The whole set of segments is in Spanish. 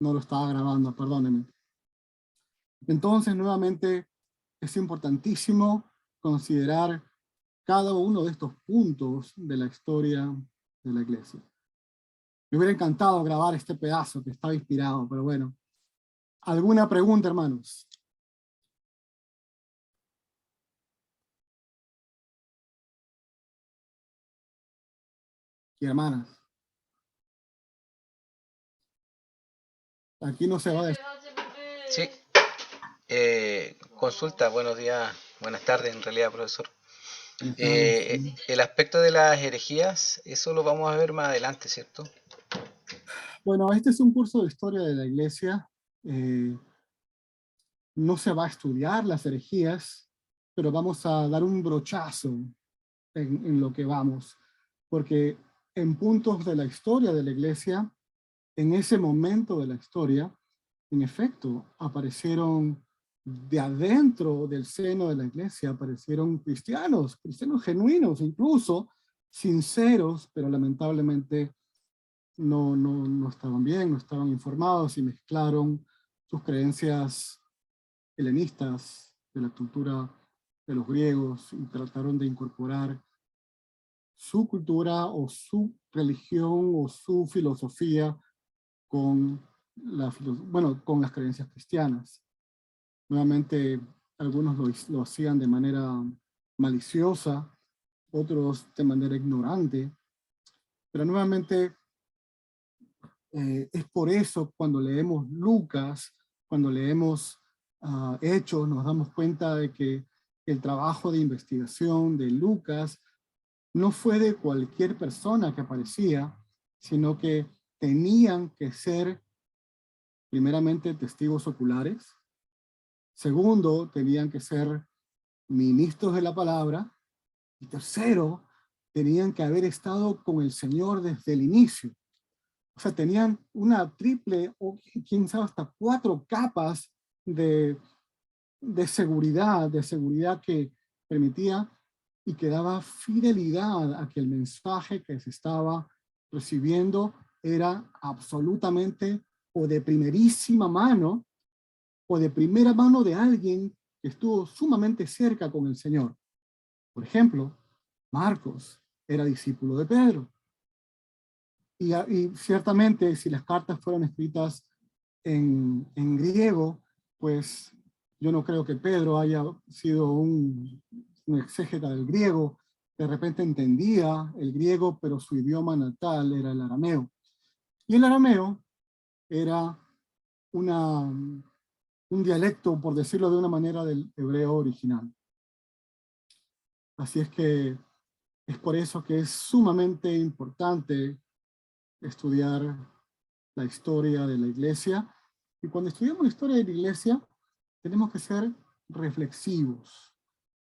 No lo estaba grabando, perdónenme. Entonces, nuevamente, es importantísimo considerar cada uno de estos puntos de la historia de la iglesia. Me hubiera encantado grabar este pedazo que estaba inspirado, pero bueno. ¿Alguna pregunta, hermanos? Y hermanas. Aquí no se va a decir. Sí, consulta, buenos días, buenas tardes en realidad, profesor. Buenas tardes. El aspecto de las herejías, eso lo vamos a ver más adelante, ¿cierto? Bueno, este es un curso de historia de la iglesia. Eh, no se va a estudiar las herejías, pero vamos a dar un brochazo en lo que vamos. Porque en puntos de la historia de la iglesia, en ese momento de la historia, en efecto, aparecieron de adentro del seno de la iglesia, aparecieron cristianos genuinos, incluso sinceros, pero lamentablemente no estaban bien, no estaban informados y mezclaron sus creencias helenistas de la cultura de los griegos y trataron de incorporar su cultura o su religión o su filosofía con, con las creencias cristianas. Nuevamente, algunos lo hacían de manera maliciosa, otros de manera ignorante, pero nuevamente es por eso cuando leemos Lucas, cuando leemos Hechos, nos damos cuenta de que el trabajo de investigación de Lucas no fue de cualquier persona que aparecía, sino que tenían que ser primeramente testigos oculares, segundo, tenían que ser ministros de la palabra, y tercero, tenían que haber estado con el Señor desde el inicio. O sea, tenían una triple o quién sabe hasta 4 capas de, de seguridad que permitía y que daba fidelidad a que el mensaje que se estaba recibiendo era absolutamente o de primerísima mano o de primera mano de alguien que estuvo sumamente cerca con el Señor. Por ejemplo, Marcos era discípulo de Pedro. Y ciertamente, si las cartas fueron escritas en griego, pues yo no creo que Pedro haya sido un exégeta del griego. De repente entendía el griego, pero su idioma natal era el arameo. Y el arameo era un dialecto, por decirlo de una manera, del hebreo original. Así es que es por eso que es sumamente importante estudiar la historia de la iglesia. Y cuando estudiamos la historia de la iglesia, tenemos que ser reflexivos.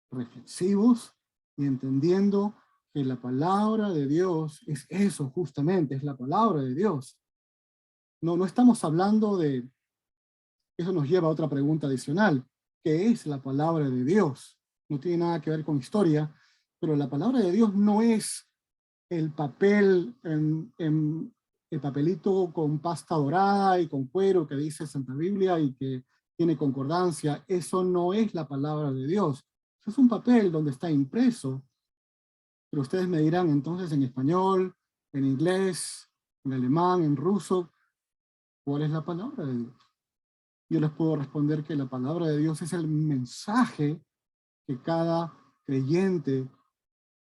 Reflexivos y entendiendo que la palabra de Dios es eso justamente, es la palabra de Dios. No estamos hablando de, eso nos lleva a otra pregunta adicional, ¿qué es la palabra de Dios? No tiene nada que ver con historia, pero la palabra de Dios no es el papel, el papelito con pasta dorada y con cuero que dice Santa Biblia y que tiene concordancia. Eso no es la palabra de Dios. Eso es un papel donde está impreso. Pero ustedes me dirán entonces en español, en inglés, en alemán, en ruso, ¿cuál es la palabra de Dios? Yo les puedo responder que la palabra de Dios es el mensaje que cada creyente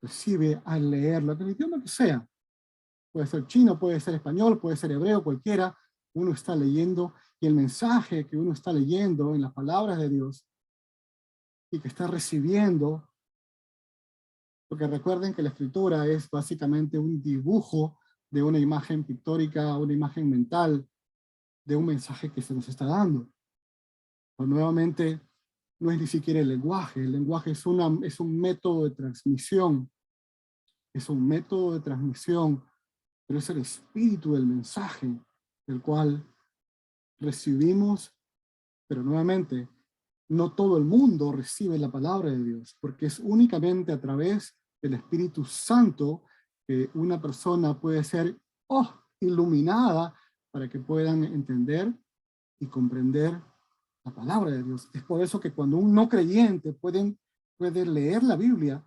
recibe al leerlo, en el idioma que sea. Puede ser chino, puede ser español, puede ser hebreo, cualquiera. Uno está leyendo y el mensaje que uno está leyendo en las palabras de Dios y que está recibiendo, porque recuerden que la escritura es básicamente un dibujo de una imagen pictórica, una imagen mental de un mensaje que se nos está dando. Pero nuevamente, no es ni siquiera el lenguaje es un método de transmisión, es un método de transmisión, pero es el espíritu del mensaje del cual recibimos, pero nuevamente, no todo el mundo recibe la palabra de Dios, porque es únicamente a través del Espíritu Santo que una persona puede ser iluminada para que puedan entender y comprender la palabra de Dios. Es por eso que cuando un no creyente puede leer la Biblia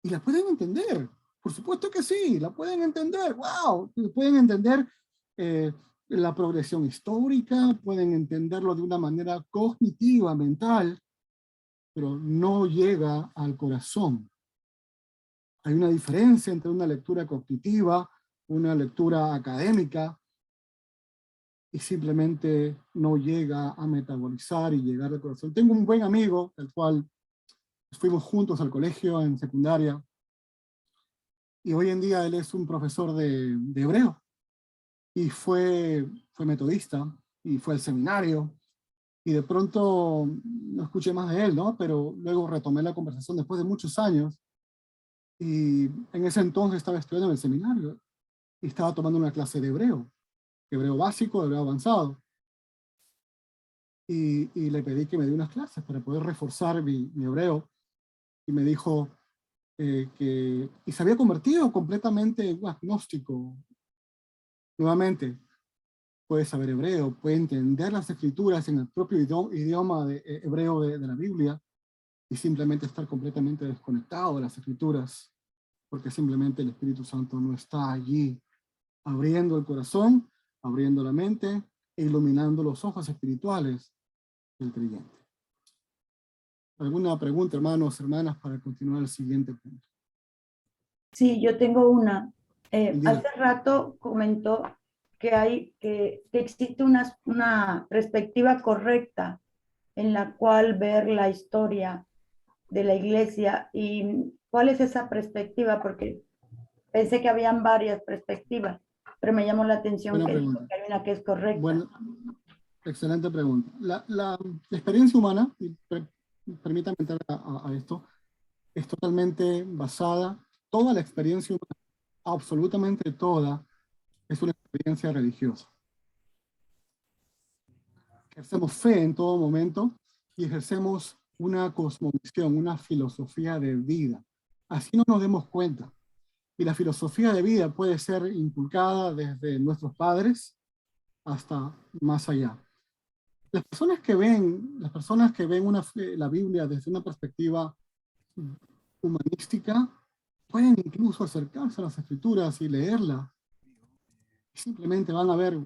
y la pueden entender. Por supuesto que sí, la pueden entender. ¡Wow! Pueden entender eh, la progresión histórica, pueden entenderlo de una manera cognitiva, mental, pero no llega al corazón. Hay una diferencia entre una lectura cognitiva, una lectura académica, y simplemente no llega a metabolizar y llegar al corazón. Tengo un buen amigo, el cual fuimos juntos al colegio en secundaria, y hoy en día él es un profesor de hebreo, y fue metodista, y fue al seminario, y de pronto no escuché más de él, ¿no? Pero luego retomé la conversación después de muchos años, y en ese entonces estaba estudiando en el seminario, y estaba tomando una clase de hebreo básico, hebreo avanzado, y le pedí que me dé unas clases para poder reforzar mi hebreo, y me dijo y se había convertido completamente en un agnóstico. Nuevamente, puede saber hebreo, puede entender las escrituras en el propio idioma hebreo de la Biblia, y simplemente estar completamente desconectado de las escrituras, porque simplemente el Espíritu Santo no está allí, abriendo el corazón, abriendo la mente, e iluminando los ojos espirituales del creyente. ¿Alguna pregunta, hermanos, hermanas, para continuar el siguiente punto? Sí, yo tengo una. Diga. Hace rato comentó que existe una perspectiva correcta en la cual ver la historia de la iglesia. ¿Y cuál es esa perspectiva? Porque pensé que habían varias perspectivas, pero me llamó la atención Buena que pregunta. hay una que es correcta. Bueno, excelente pregunta. La experiencia humana, y permítame entrar a esto, es totalmente basada, toda la experiencia humana, absolutamente toda, es una experiencia religiosa. Ejercemos fe en todo momento y ejercemos una cosmovisión, una filosofía de vida. Así no nos demos cuenta. Y la filosofía de vida puede ser inculcada desde nuestros padres hasta más allá. Las personas que ven la Biblia desde una perspectiva humanística pueden incluso acercarse a las escrituras y leerla. Simplemente van a ver,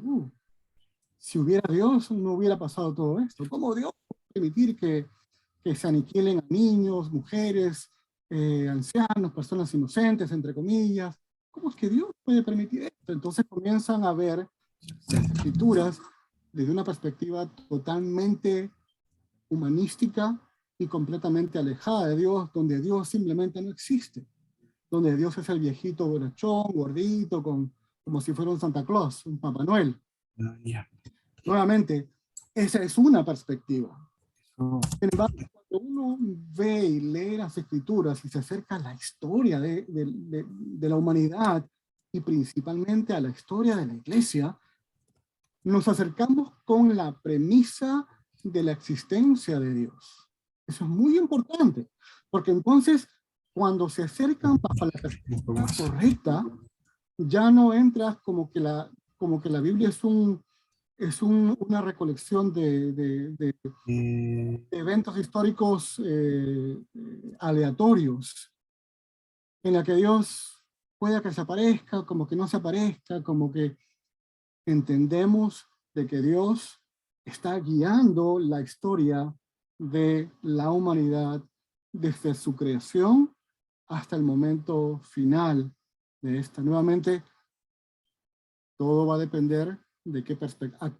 si hubiera Dios, no hubiera pasado todo esto. ¿Cómo Dios puede permitir que se aniquilen a niños, mujeres, ancianos, personas inocentes, entre comillas? ¿Cómo es que Dios puede permitir esto? Entonces comienzan a ver las escrituras desde una perspectiva totalmente humanística y completamente alejada de Dios, donde Dios simplemente no existe, donde Dios es el viejito borrachón, gordito, como si fuera un Santa Claus, un Papá Noel. Nuevamente, esa es una perspectiva. Sin embargo, cuando uno ve y lee las escrituras y se acerca a la historia de la humanidad y principalmente a la historia de la iglesia, nos acercamos con la premisa de la existencia de Dios. Eso es muy importante, porque entonces cuando se acercan bajo la perspectiva correcta, ya no entras como que la Biblia es una recolección de eventos históricos aleatorios, en la que Dios pueda que se aparezca, como que no se aparezca, como que entendemos de que Dios está guiando la historia de la humanidad desde su creación hasta el momento final de esta. Nuevamente, todo va a depender de qué perspectiva,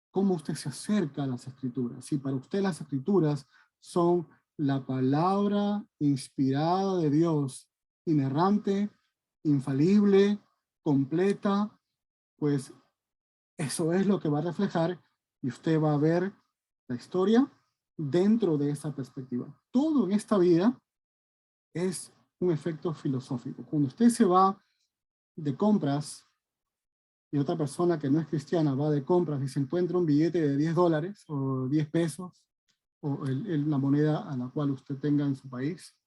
cómo usted se acerca a las escrituras. Si para usted las escrituras son la palabra inspirada de Dios, inerrante, infalible, completa, pues eso es lo que va a reflejar y usted va a ver la historia dentro de esa perspectiva. Todo en esta vida es un efecto filosófico. Cuando usted se va de compras y otra persona que no es cristiana va de compras y se encuentra un billete de $10 o 10 pesos o la moneda a la cual usted tenga en su país,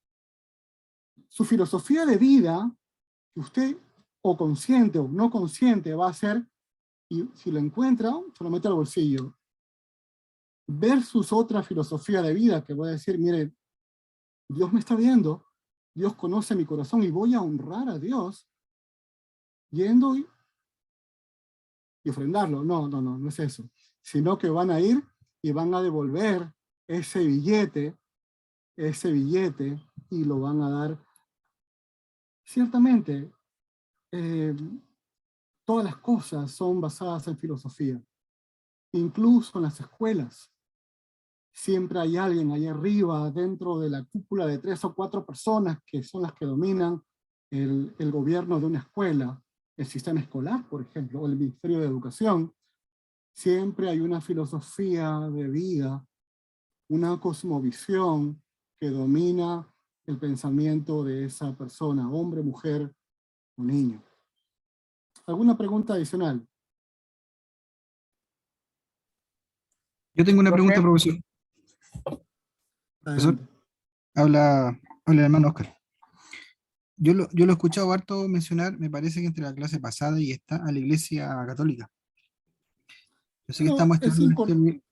su filosofía de vida, que usted o consciente o no consciente va a ser y si lo encuentra, se lo mete al bolsillo. Versus otra filosofía de vida que voy a decir, mire, Dios me está viendo, Dios conoce mi corazón y voy a honrar a Dios yendo y ofrendarlo. No es eso. Sino que van a ir y van a devolver ese billete y lo van a dar. Ciertamente, todas las cosas son basadas en filosofía, incluso en las escuelas. Siempre hay alguien ahí arriba, dentro de la cúpula de 3 o 4 personas que son las que dominan el gobierno de una escuela, el sistema escolar, por ejemplo, o el Ministerio de Educación. Siempre hay una filosofía de vida, una cosmovisión que domina el pensamiento de esa persona, hombre, mujer o niño. ¿Alguna pregunta adicional? Yo tengo una pregunta, Profe, profesor. Profesor, Adelante. habla el hermano Oscar. Yo lo he escuchado harto mencionar, me parece que entre la clase pasada y esta, a la Iglesia Católica. Yo sé que No, estamos es estudiando importante.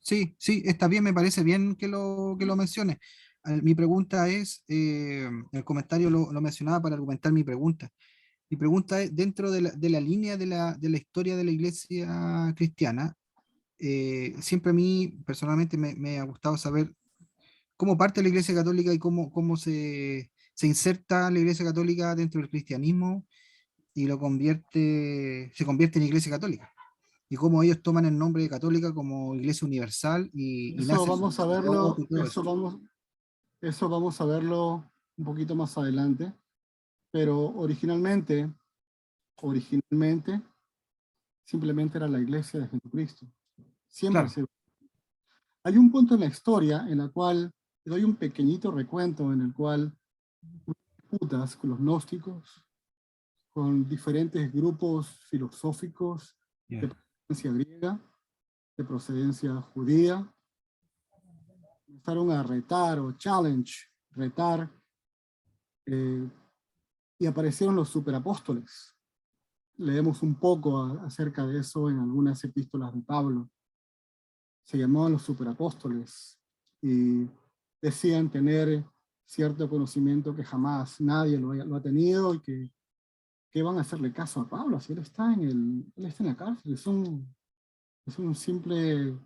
Sí, está bien, me parece bien que lo mencione. Mi pregunta es, el comentario lo mencionaba para argumentar mi pregunta. Mi pregunta es, dentro de la línea de la historia de la Iglesia cristiana, siempre a mí personalmente me ha gustado saber cómo parte la Iglesia Católica y cómo se inserta la Iglesia Católica dentro del cristianismo y se convierte en Iglesia Católica. Y cómo ellos toman el nombre de católica como Iglesia Universal y Eso nace el vamos a sacerdote verlo, y todo eso. eso vamos a verlo un poquito más adelante, pero originalmente simplemente era la iglesia de Jesucristo. Siempre ha Claro, sido. Hay un punto en la historia en la cual, te doy un pequeñito recuento en el cual disputas con los gnósticos, con diferentes grupos filosóficos de ya, procedencia griega, de procedencia judía, comenzaron a retar, eh, y aparecieron los superapóstoles. Leemos un poco acerca de eso en algunas epístolas de Pablo. Se llamaban los superapóstoles y decían tener cierto conocimiento que jamás nadie lo ha tenido y que van a hacerle caso a Pablo si él está en la cárcel. Es un simple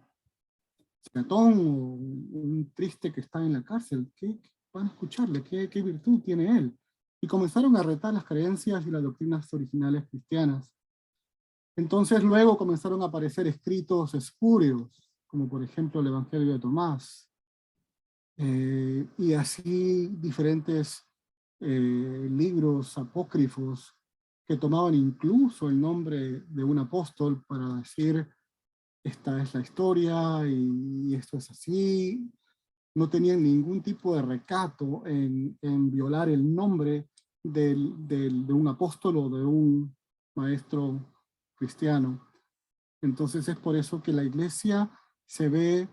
peatón o un triste que está en la cárcel. ¿Qué van a escucharle? ¿Qué virtud tiene él? Y comenzaron a retar las creencias y las doctrinas originales cristianas. Entonces luego comenzaron a aparecer escritos espurios, como por ejemplo el Evangelio de Tomás, y así diferentes libros apócrifos que tomaban incluso el nombre de un apóstol para decir, esta es la historia y esto es así. No tenían ningún tipo de recato en violar el nombre de un apóstol o de un maestro cristiano. Entonces es por eso que la iglesia se ve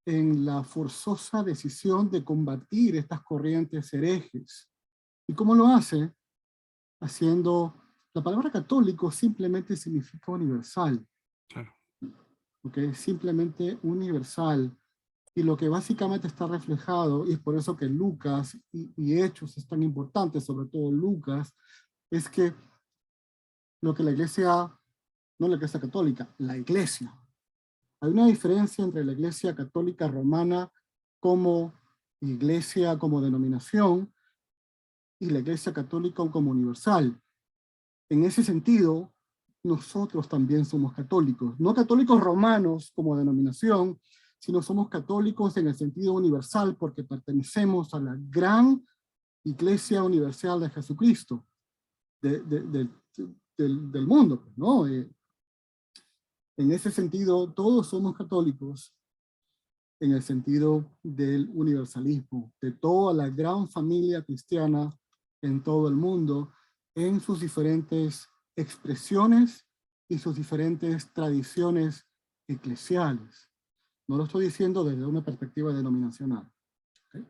en la forzosa decisión de combatir estas corrientes herejes. ¿Y cómo lo hace? Haciendo, la palabra católico simplemente significa universal. claro. ¿Okay? Simplemente universal. Y lo que básicamente está reflejado, y es por eso que Lucas y Hechos es tan importante, sobre todo Lucas, es que lo que la iglesia, no la iglesia católica, la iglesia. Hay una diferencia entre la iglesia católica romana como iglesia, como denominación, y la iglesia católica como universal. En ese sentido, nosotros también somos católicos. No católicos romanos como denominación, sino somos católicos en el sentido universal porque pertenecemos a la gran Iglesia Universal de Jesucristo, del mundo, ¿no? En ese sentido, todos somos católicos en el sentido del universalismo, de toda la gran familia cristiana en todo el mundo, en sus diferentes expresiones y sus diferentes tradiciones eclesiales. No lo estoy diciendo desde una perspectiva denominacional. ¿Okay?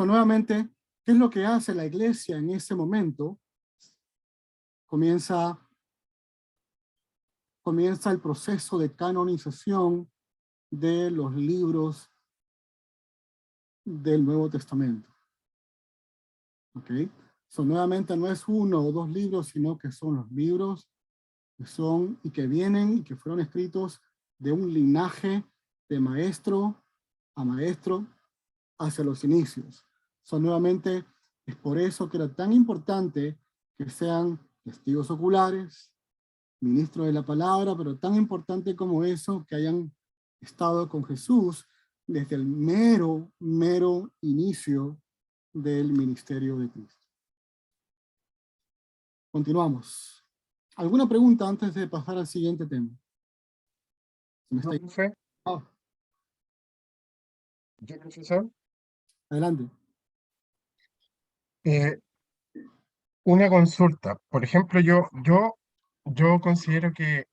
Nuevamente, ¿qué es lo que hace la iglesia en ese momento? Comienza comienza el proceso de canonización de los libros del Nuevo Testamento. ¿Ok? Nuevamente no es uno o dos libros, sino que son los libros que son y que vienen y que fueron escritos de un linaje de maestro a maestro hacia los inicios. Nuevamente es por eso que era tan importante que sean testigos oculares, ministros de la palabra, pero tan importante como eso, que hayan estado con Jesús desde el mero inicio del ministerio de Cristo. Continuamos. ¿Alguna pregunta antes de pasar al siguiente tema? ¿Se me está... Profe, Ah, yo, profesor, adelante. eh, una consulta. Por ejemplo, yo considero que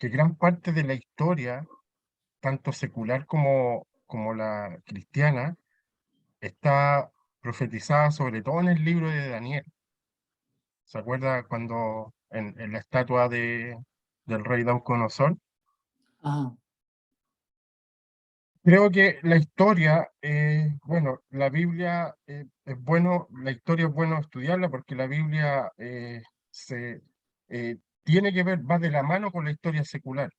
gran parte de la historia, tanto secular como la cristiana, está profetizada sobre todo en el libro de Daniel. ¿Se acuerda cuando en la estatua del rey Nabucodonosor? Ajá. Creo que la historia, bueno, la Biblia es bueno, la historia es bueno estudiarla porque la Biblia tiene que ver, va de la mano con la historia secular.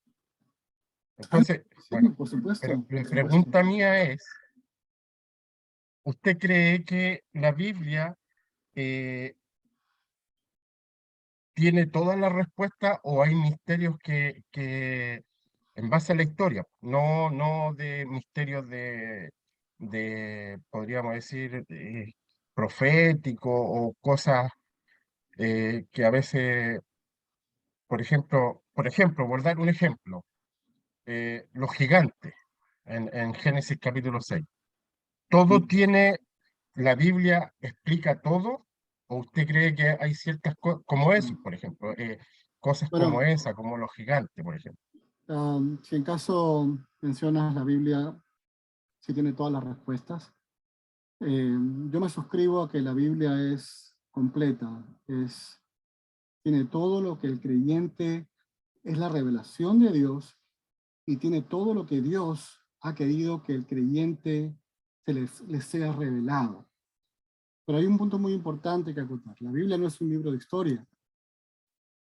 Entonces, Sí, bueno, por supuesto. pero la Por supuesto. pregunta mía es, ¿usted cree que la Biblia eh, tiene todas las respuestas o hay misterios que en base a la historia, no de misterios podríamos decir, proféticos o cosas que a veces, por dar un ejemplo, los gigantes en Génesis capítulo 6? ¿Todo tiene, la Biblia explica todo? ¿O usted cree que hay ciertas cosas, como eso, por ejemplo, cosas como Bueno, esa, como los gigantes, por ejemplo? si en caso mencionas la Biblia, sí tiene todas las respuestas. Yo me suscribo a que la Biblia es completa, tiene todo lo que el creyente, es la revelación de Dios, y tiene todo lo que Dios ha querido que el creyente les sea revelado. Pero hay un punto muy importante que acotar. La Biblia no es un libro de historia.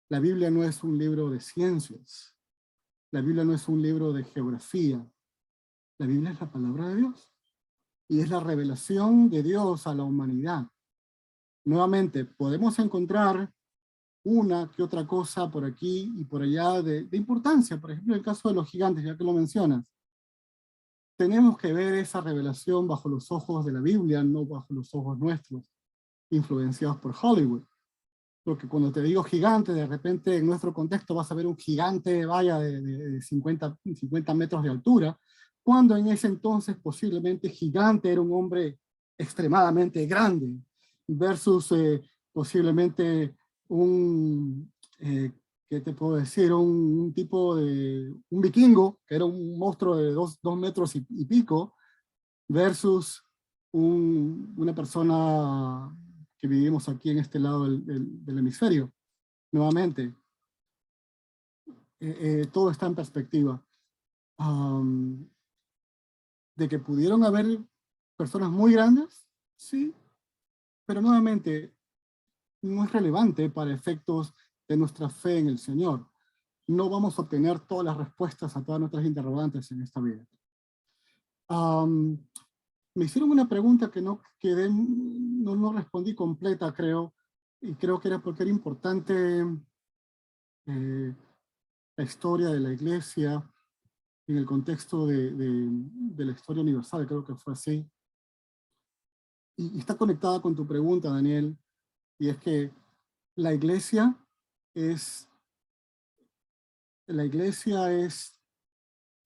La Biblia no es un libro de ciencias. La Biblia no es un libro de geografía. La Biblia es la palabra de Dios. Y es la revelación de Dios a la humanidad. Nuevamente, podemos encontrar una que otra cosa por aquí y por allá de importancia. Por ejemplo, el caso de los gigantes, ya que lo mencionas. Tenemos que ver esa revelación bajo los ojos de la Biblia, no bajo los ojos nuestros, influenciados por Hollywood. Porque cuando te digo gigante, de repente en nuestro contexto vas a ver un gigante, vaya, de 50 metros de altura, cuando en ese entonces posiblemente gigante era un hombre extremadamente grande, versus posiblemente un, ¿qué te puedo decir? Un tipo de, un vikingo, que era un monstruo de 2 metros y pico, versus una persona que vivimos aquí en este lado del hemisferio. Nuevamente, todo está en perspectiva. De que pudieron haber personas muy grandes, sí, pero nuevamente no es relevante para efectos de nuestra fe en el Señor. No vamos a obtener todas las respuestas a todas nuestras interrogantes en esta vida. Me hicieron una pregunta que no respondí completa, creo, y creo que era porque era importante la historia de la iglesia en el contexto de la historia universal, creo que fue así. Y está conectada con tu pregunta, Daniel, y es que la iglesia es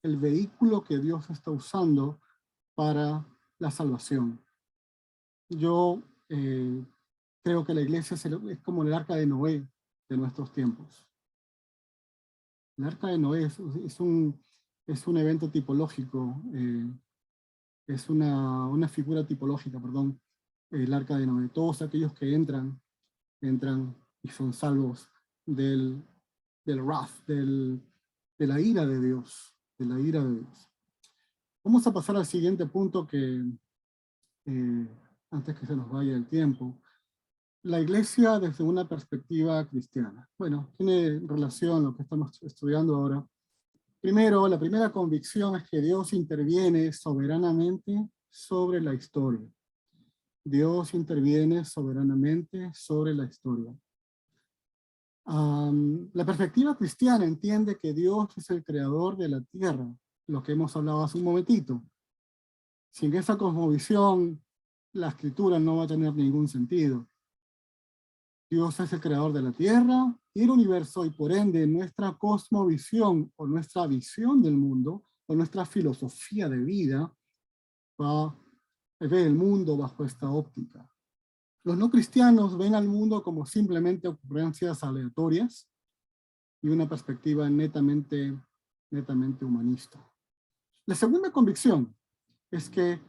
el vehículo que Dios está usando para la salvación. Yo creo que la iglesia es como el arca de Noé de nuestros tiempos. El arca de Noé es un evento tipológico, es una figura tipológica, perdón, el arca de Noé. Todos aquellos que entran y son salvos del wrath, de la ira de Dios, de la ira de Dios. Vamos a pasar al siguiente punto que, antes que se nos vaya el tiempo. La iglesia desde una perspectiva cristiana. Bueno, tiene relación a lo que estamos estudiando ahora. Primero, la primera convicción es que Dios interviene soberanamente sobre la historia. Dios interviene soberanamente sobre la historia. La perspectiva cristiana entiende que Dios es el creador de la tierra, lo que hemos hablado hace un momentito. Sin esa cosmovisión, la escritura no va a tener ningún sentido. Dios es el creador de la tierra y el universo, y por ende nuestra cosmovisión o nuestra visión del mundo o nuestra filosofía de vida va a ver el mundo bajo esta óptica. Los no cristianos ven al mundo como simplemente ocurrencias aleatorias y una perspectiva netamente humanista. La segunda convicción es que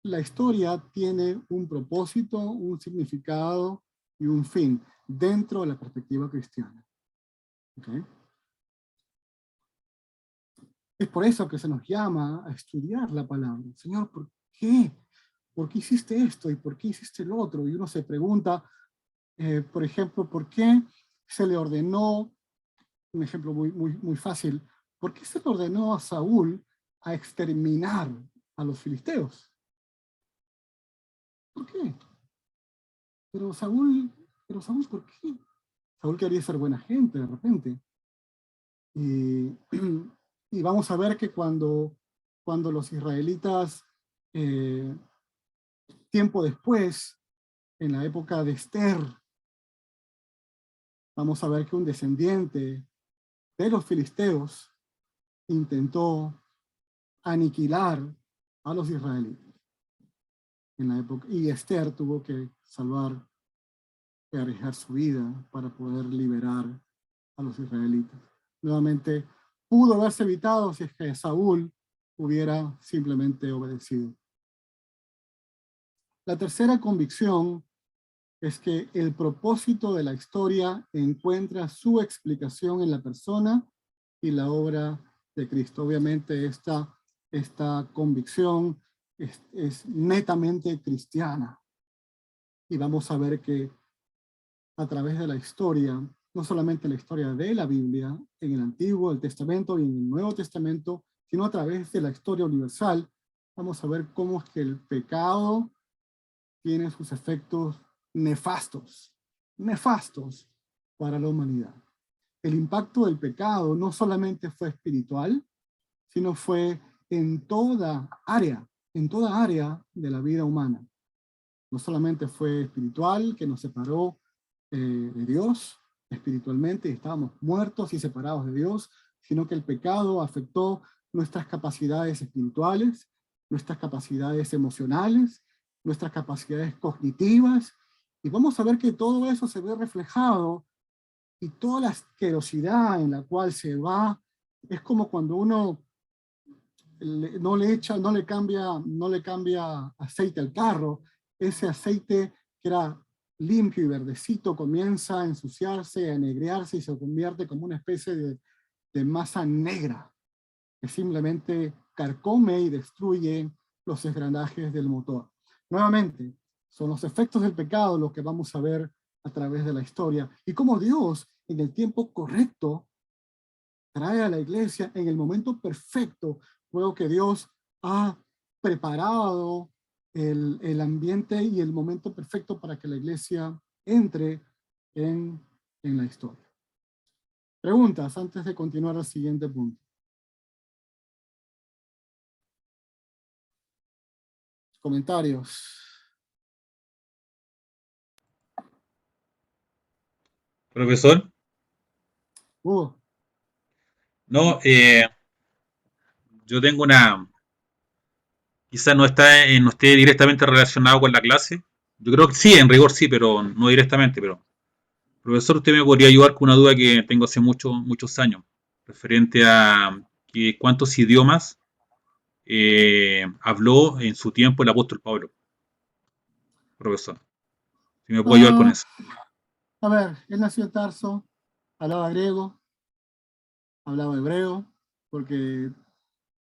la historia tiene un propósito, un significado y un fin dentro de la perspectiva cristiana. ¿Okay? Es por eso que se nos llama a estudiar la palabra. Señor, ¿por qué? ¿Por qué hiciste esto? ¿Y por qué hiciste lo otro? Y uno se pregunta, por ejemplo, ¿por qué se le ordenó, un ejemplo muy fácil, ¿por qué se le ordenó a Saúl a exterminar a los filisteos? ¿Por qué? Pero Saúl, ¿por qué? Saúl quería ser buena gente de repente. Y vamos a ver que cuando los israelitas, tiempo después, en la época de Esther, vamos a ver que un descendiente de los filisteos intentó aniquilar a los israelitas en la época, y Esther tuvo que arriesgar su vida para poder liberar a los israelitas. Nuevamente, pudo haberse evitado si es que Saúl hubiera simplemente obedecido. La tercera convicción es que el propósito de la historia encuentra su explicación en la persona y la obra de Cristo. Obviamente esta convicción es netamente cristiana. Y vamos a ver que a través de la historia, no solamente la historia de la Biblia, en el Antiguo, el Testamento y en el Nuevo Testamento, sino a través de la historia universal, vamos a ver cómo es que el pecado tiene sus efectos nefastos para la humanidad. El impacto del pecado no solamente fue espiritual, sino fue en toda área de la vida humana. No solamente fue espiritual, que nos separó de Dios espiritualmente y estábamos muertos y separados de Dios, sino que el pecado afectó nuestras capacidades espirituales, nuestras capacidades emocionales, nuestras capacidades cognitivas, y vamos a ver que todo eso se ve reflejado, y toda la asquerosidad en la cual se va, es como cuando uno no le cambia aceite al carro. Ese aceite que era limpio y verdecito comienza a ensuciarse, a enegrearse y se convierte como una especie de masa negra que simplemente carcome y destruye los engranajes del motor. Nuevamente, son los efectos del pecado los que vamos a ver a través de la historia, y cómo Dios en el tiempo correcto trae a la iglesia en el momento perfecto, luego que Dios ha preparado el ambiente y el momento perfecto para que la iglesia entre en la historia. Preguntas antes de continuar al siguiente punto. Comentarios. Profesor, no, yo tengo quizás no esté directamente relacionado con la clase. Yo creo que sí, en rigor sí, pero no directamente. Pero, profesor, usted me podría ayudar con una duda que tengo hace muchos años, referente a cuántos idiomas habló en su tiempo el apóstol Pablo. Profesor, si me puede ayudar con eso. A ver, él nació en Tarso, hablaba griego, hablaba hebreo, porque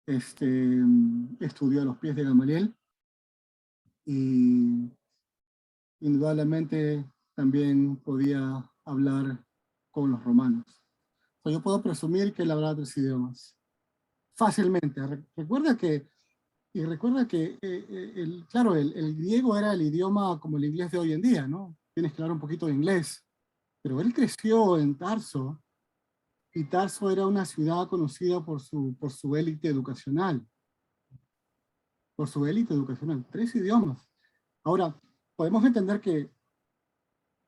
estudió a los pies de Gamaliel, y indudablemente también podía hablar con los romanos. Yo puedo presumir que él hablaba 3 idiomas fácilmente. Recuerda que claro, el griego era el idioma como el inglés de hoy en día, ¿no? Tienes que hablar un poquito de inglés. Pero él creció en Tarso, y Tarso era una ciudad conocida por su élite educacional. Por su élite educacional. 3 idiomas. Ahora, podemos entender que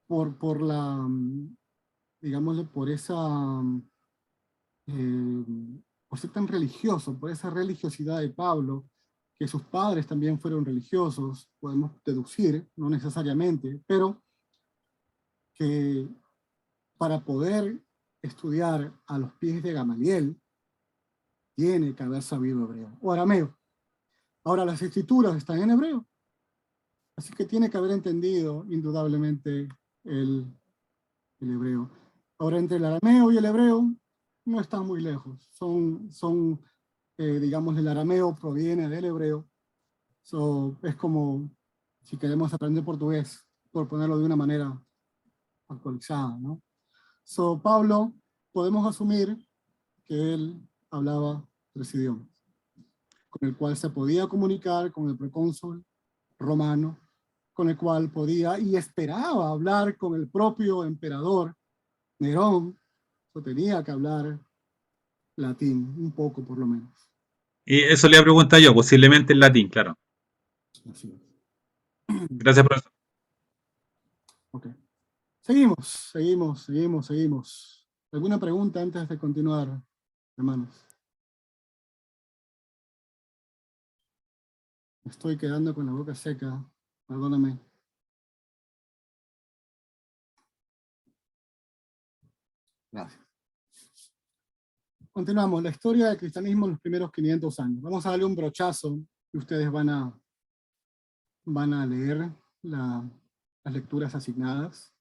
por la, digámosle, por esa, por ser tan religioso, por esa religiosidad de Pablo, que sus padres también fueron religiosos, podemos deducir, no necesariamente, pero que para poder estudiar a los pies de Gamaliel, tiene que haber sabido hebreo o arameo. Ahora, las escrituras están en hebreo, así que tiene que haber entendido indudablemente el hebreo. Ahora, entre el arameo y el hebreo no están muy lejos. Digamos, el arameo proviene del hebreo. Es como si queremos aprender portugués, por ponerlo de una manera actualizada, ¿no? Pablo, podemos asumir que él hablaba 3 idiomas, con el cual se podía comunicar con el procónsul romano, con el cual podía y esperaba hablar con el propio emperador Nerón. Tenía que hablar latín, un poco por lo menos. Y eso le iba a preguntar yo, posiblemente en latín, claro. Así es. Gracias, profesor. Ok. Seguimos. ¿Alguna pregunta antes de continuar, hermanos? Me estoy quedando con la boca seca, perdóname. Gracias. Continuamos, la historia del cristianismo en los primeros 500 años. Vamos a darle un brochazo y ustedes van a leer las lecturas asignadas.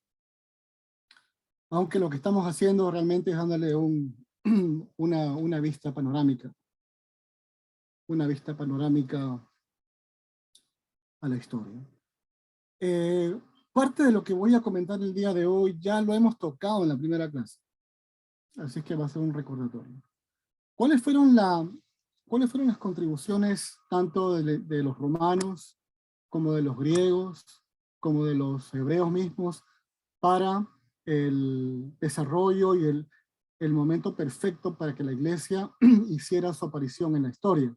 Aunque lo que estamos haciendo realmente es dándole una vista panorámica. Una vista panorámica a la historia. Parte de lo que voy a comentar el día de hoy ya lo hemos tocado en la primera clase. Así que va a ser un recordatorio. ¿Cuáles fueron las contribuciones tanto de los romanos, como de los griegos, como de los hebreos mismos, para el desarrollo y el momento perfecto para que la iglesia hiciera su aparición en la historia?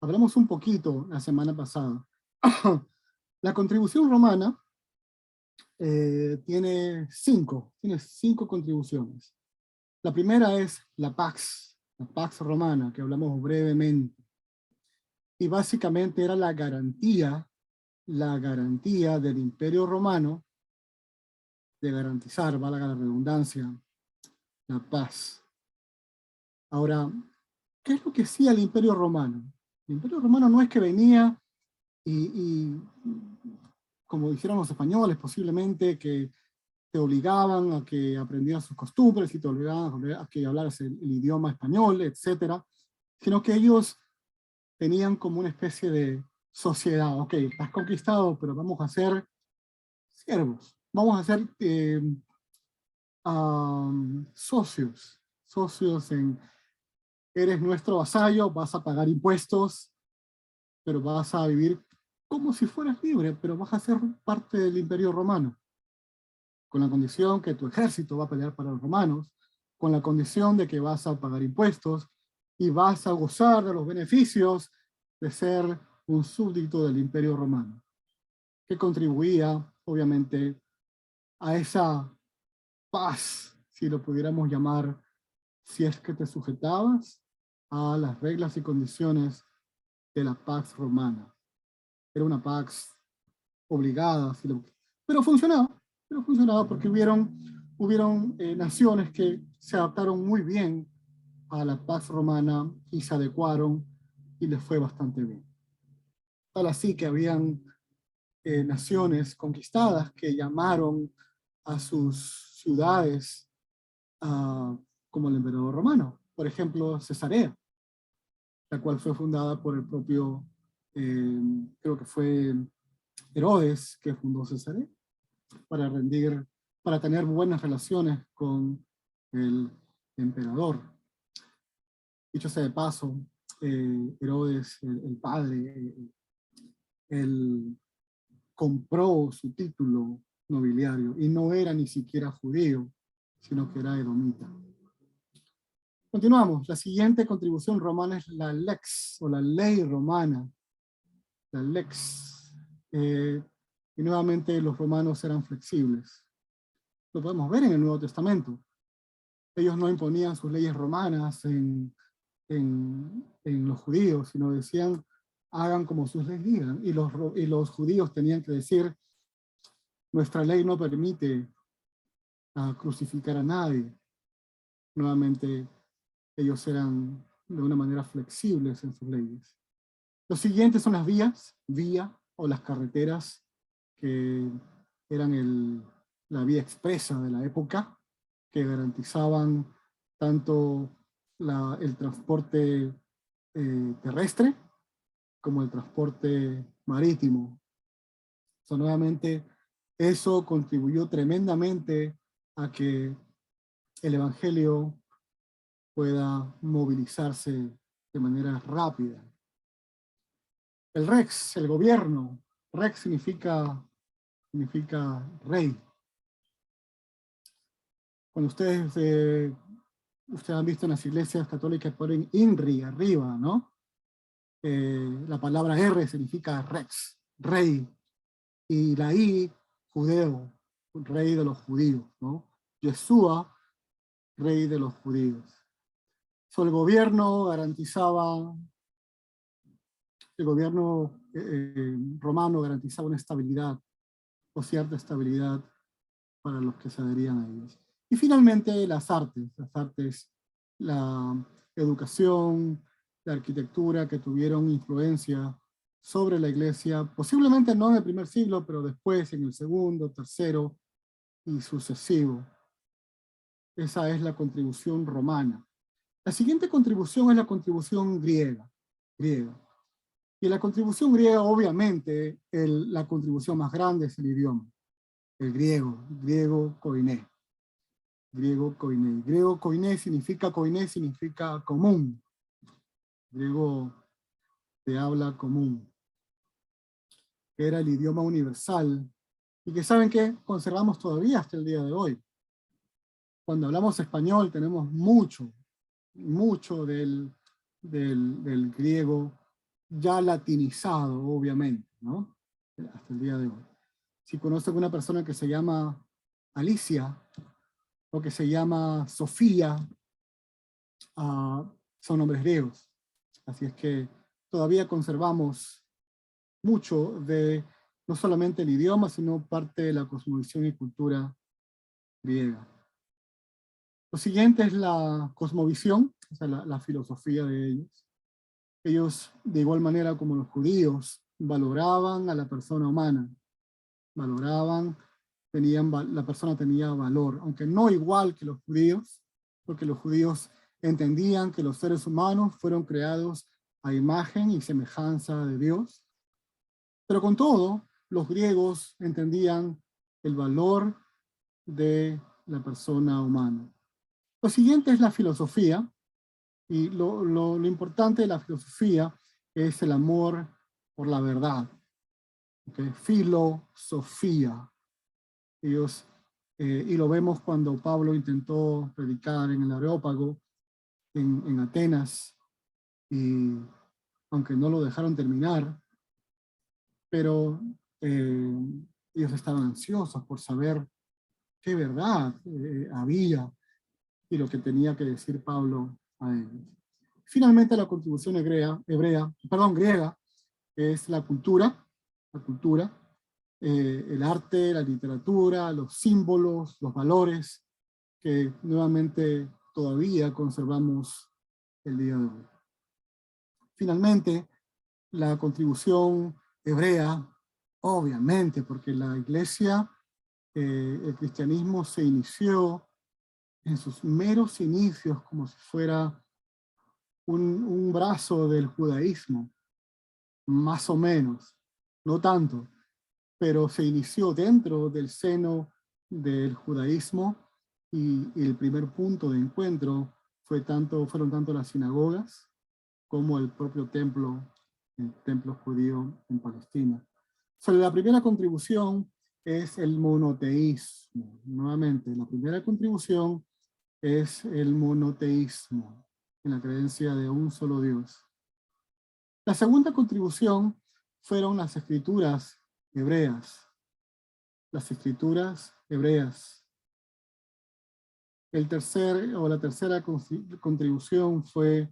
Hablamos un poquito la semana pasada. La contribución romana tiene cinco contribuciones. La primera es la Pax Romana, que hablamos brevemente. Y básicamente era la garantía del Imperio Romano de garantizar, valga la redundancia, la paz. Ahora, ¿qué es lo que hacía el Imperio Romano? El Imperio Romano no es que venía y como dijeron los españoles, posiblemente que te obligaban a que aprendieras sus costumbres y te obligaban a que hablaras el idioma español, etcétera, sino que ellos tenían como una especie de sociedad. Ok, estás conquistado, pero vamos a ser siervos, vamos a ser socios eres nuestro vasallo, vas a pagar impuestos, pero vas a vivir como si fueras libre, pero vas a ser parte del Imperio Romano, con la condición que tu ejército va a pelear para los romanos, con la condición de que vas a pagar impuestos y vas a gozar de los beneficios de ser un súbdito del Imperio Romano, que contribuía, obviamente, a esa paz, si lo pudiéramos llamar, si es que te sujetabas a las reglas y condiciones de la Pax Romana. Era una Pax obligada, pero funcionaba porque hubieron naciones que se adaptaron muy bien a la Pax Romana y se adecuaron y les fue bastante bien. Tal así que habían naciones conquistadas que llamaron a sus ciudades como el emperador romano. Por ejemplo, Cesarea, la cual fue fundada por el propio, creo que fue Herodes, que fundó Cesarea, para tener buenas relaciones con el emperador. Dicho sea de paso, Herodes, el padre, él compró su título nobiliario y no era ni siquiera judío, sino que era edomita. Continuamos. La siguiente contribución romana es la lex, o la ley romana. La lex. Y nuevamente los romanos eran flexibles. Lo podemos ver en el Nuevo Testamento. Ellos no imponían sus leyes romanas en los judíos, sino decían, hagan como sus leyes digan. Y los judíos tenían que decir, nuestra ley no permite crucificar a nadie. Nuevamente, ellos eran de una manera flexibles en sus leyes. Los siguientes son las vía o las carreteras, que eran la vía expresa de la época, que garantizaban tanto el transporte terrestre como el transporte marítimo. So, nuevamente, eso contribuyó tremendamente a que el Evangelio pueda movilizarse de manera rápida. El rex, el gobierno. Rex significa rey. Cuando ustedes han visto en las iglesias católicas ponen INRI arriba, ¿no? La palabra R significa rex, rey. Y la I, judeo, rey de los judíos, ¿no? Yeshua, rey de los judíos. So, el gobierno romano garantizaba una estabilidad, o cierta estabilidad para los que se adherían a ellos. Y finalmente las artes, la educación, la arquitectura, que tuvieron influencia sobre la iglesia, posiblemente no en el primer siglo, pero después en el segundo, tercero y sucesivo. Esa es la contribución romana. La siguiente contribución es la contribución griega. Y la contribución griega, obviamente, la contribución más grande es el idioma. El griego koiné. Griego koiné significa común. Griego de habla común. Era el idioma universal. Y que, ¿saben qué? Conservamos todavía hasta el día de hoy. Cuando hablamos español tenemos mucho del griego ya latinizado, obviamente, ¿no? Hasta el día de hoy. Si conocen una persona que se llama Alicia, o que se llama Sofía, son nombres griegos. Así es que todavía conservamos mucho de no solamente el idioma, sino parte de la cosmovisión y cultura griega. Lo siguiente es la cosmovisión, o sea, la filosofía de ellos. Ellos, de igual manera como los judíos, valoraban a la persona humana. La persona tenía valor, aunque no igual que los judíos, porque los judíos entendían que los seres humanos fueron creados a imagen y semejanza de Dios. Pero con todo, los griegos entendían el valor de la persona humana. Lo siguiente es la filosofía, y lo importante de la filosofía es el amor por la verdad. ¿Okay? Filosofía. Ellos, y lo vemos cuando Pablo intentó predicar en el Areópago, en Atenas, y aunque no lo dejaron terminar, pero ellos estaban ansiosos por saber qué verdad había y lo que tenía que decir Pablo a ellos. Finalmente la contribución griega es la cultura, el arte, la literatura, los símbolos, los valores que nuevamente todavía conservamos el día de hoy. Finalmente, la contribución hebrea, obviamente, porque la iglesia, el cristianismo se inició en sus meros inicios, como si fuera un brazo del judaísmo, más o menos, no tanto, pero se inició dentro del seno del judaísmo y el primer punto de encuentro fueron tanto las sinagogas como el propio templo, el templo judío en Palestina. Sobre la primera contribución es el monoteísmo. Nuevamente, la primera contribución es el monoteísmo, en la creencia de un solo Dios. La segunda contribución fueron las escrituras hebreas. Las escrituras hebreas. La tercera contribución fue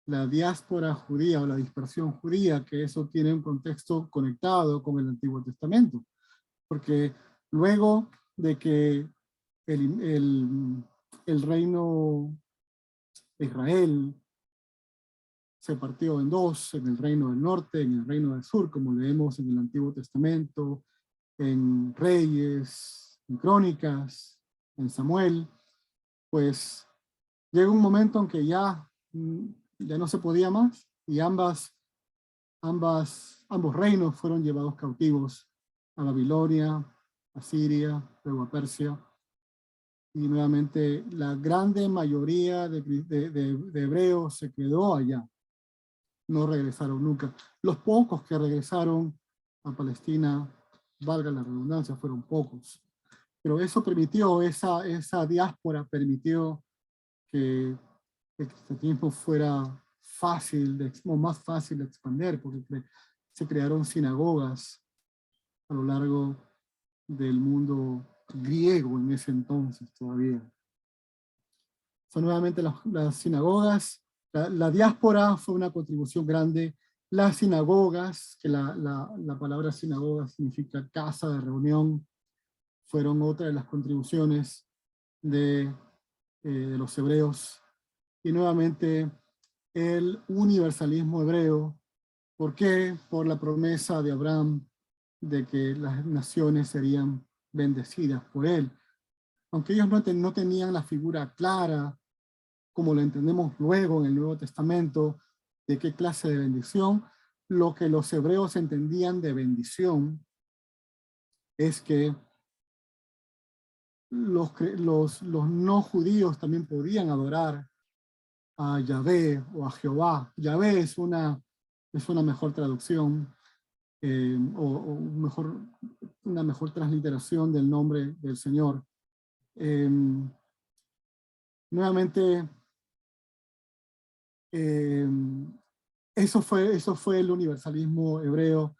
la diáspora judía o la dispersión judía, que eso tiene un contexto conectado con el Antiguo Testamento. Porque luego de que el reino de Israel se partió en dos, en el reino del norte, en el reino del sur, como leemos en el Antiguo Testamento, en Reyes, en Crónicas, en Samuel, pues llega un momento en que ya no se podía más y ambos reinos fueron llevados cautivos a Babilonia, a Siria, luego a Persia. Y nuevamente la grande mayoría de hebreos se quedó allá. No regresaron nunca. Los pocos que regresaron a Palestina, valga la redundancia, fueron pocos. Pero eso permitió, esa diáspora permitió que el cristianismo fuera más fácil de expandir, porque se crearon sinagogas a lo largo del mundo griego en ese entonces todavía. Son nuevamente las sinagogas. La diáspora fue una contribución grande. Las sinagogas, que la palabra sinagoga significa casa de reunión, fueron otra de las contribuciones de los hebreos. Y nuevamente el universalismo hebreo. ¿Por qué? Por la promesa de Abraham de que las naciones serían bendecidas por él. Aunque ellos no tenían la figura clara, como lo entendemos luego en el Nuevo Testamento, de qué clase de bendición, lo que los hebreos entendían de bendición es que los no judíos también podían adorar a Yahvé o a Jehová. Yahvé es una mejor traducción una mejor transliteración del nombre del Señor. Nuevamente, eso fue el universalismo hebreo.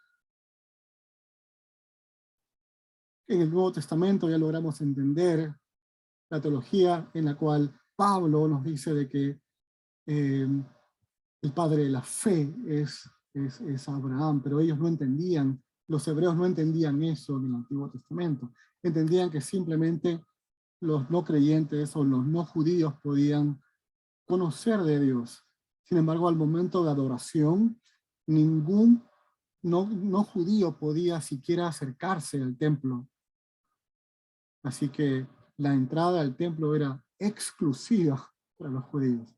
En el Nuevo Testamento ya logramos entender la teología en la cual Pablo nos dice de que el padre de la fe es Abraham, pero ellos no entendían, los hebreos no entendían eso en el Antiguo Testamento. Entendían que simplemente los no creyentes o los no judíos podían conocer de Dios. Sin embargo, al momento de adoración, ningún no judío podía siquiera acercarse al templo. Así que la entrada al templo era exclusiva para los judíos.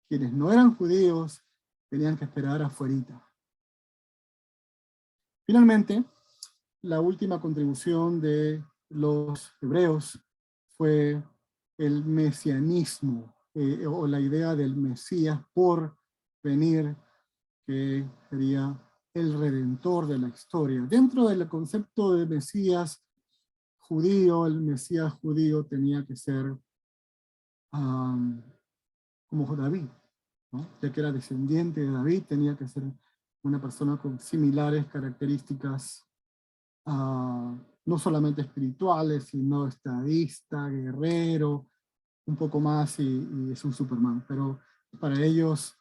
Quienes no eran judíos tenían que esperar afuerita. Finalmente, la última contribución de los hebreos fue el mesianismo, o la idea del Mesías por venir, que sería el redentor de la historia. Dentro del concepto de Mesías judío, el Mesías judío tenía que ser como David, ¿no? Ya que era descendiente de David, tenía que ser una persona con similares características, no solamente espirituales, sino estadista, guerrero, un poco más y es un Superman. Pero para ellos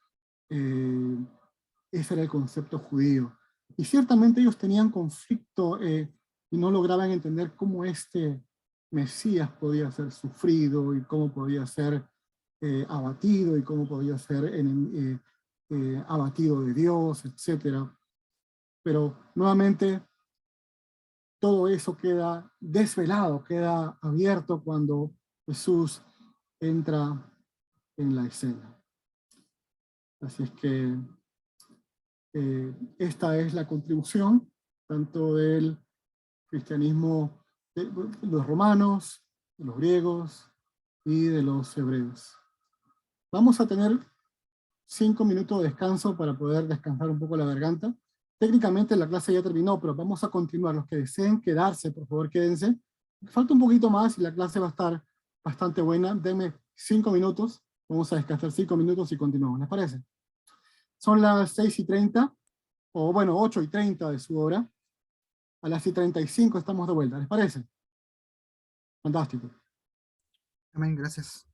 ese era el concepto judío. Y ciertamente ellos tenían conflicto y no lograban entender cómo este Mesías podía ser sufrido y cómo podía ser abatido y cómo podía ser abatido de Dios, etc. Pero nuevamente todo eso queda desvelado, queda abierto cuando Jesús entra en la escena. Así es que esta es la contribución tanto del cristianismo de los romanos, de los griegos y de los hebreos. Vamos a tener 5 minutos de descanso para poder descansar un poco la garganta. Técnicamente la clase ya terminó, pero vamos a continuar. Los que deseen quedarse, por favor, quédense. Falta un poquito más y la clase va a estar bastante buena. Denme 5 minutos. Vamos a descansar 5 minutos y continuamos. ¿Les parece? Son las 6:30, o bueno, 8:30 de su hora. A las 6:35 estamos de vuelta. ¿Les parece? Fantástico. Amén, gracias.